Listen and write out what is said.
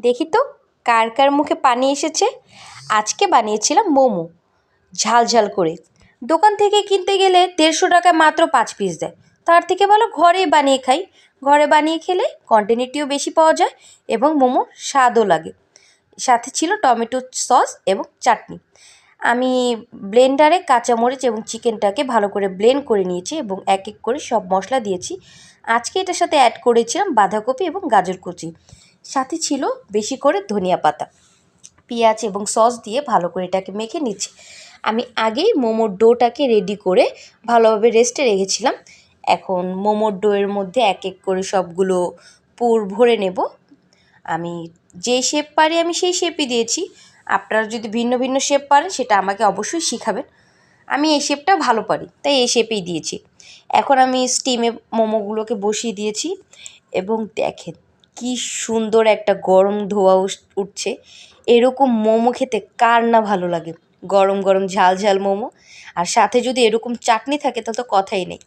দেখি তো কার কার মুখে পানি এসেছে। আজকে বানিয়েছিলাম মোমো, ঝাল ঝাল করে। দোকান থেকে কিনতে গেলে 150 টাকায় মাত্র 5 পিস দেয়। তার থেকে ভালো ঘরেই বানিয়ে খাই। ঘরে বানিয়ে খেলে কোয়ান্টিটিও বেশি পাওয়া যায় এবং মোমোর স্বাদও লাগে। সাথে ছিল টমেটো সস এবং চাটনি। আমি ব্লেন্ডারে কাঁচামরিচ এবং চিকেনটাকে ভালো করে ব্লেন্ড করে নিয়েছি এবং এক এক করে সব মশলা দিয়েছি। আজকে এটার সাথে অ্যাড করেছিলাম বাঁধাকপি এবং গাজর কুচি। সাথে ছিল বেশি করে ধনিয়া পাতা। পেঁয়াজ এবং সস দিয়ে ভালো করে এটাকে মেখে নিচ্ছি। আমি আগেই মোমোর ডোটাকে রেডি করে ভালোভাবে রেস্টে রেখেছিলাম। এখন মোমোর ডোয়ের মধ্যে এক এক করে সবগুলো পুর ভরে নেব। আমি যেই শেপ পারি আমি সেই শেপই দিয়েছি। আপনারা যদি ভিন্ন ভিন্ন শেপ পারেন সেটা আমাকে অবশ্যই শিখাবেন। আমি এই শেপটা ভালো পারি তাই এই শেপেই দিয়েছি। এখন আমি স্টিমে মোমোগুলোকে বসিয়ে দিয়েছি এবং দেখেন কি সুন্দর একটা গরম ধোঁয়া উঠছে। এরকম মোমো খেতে কার না ভালো লাগে, গরম গরম ঝাল ঝাল মোমো। আর সাথে যদি এরকম চাটনি থাকে তাহলে তো কথাই নেই।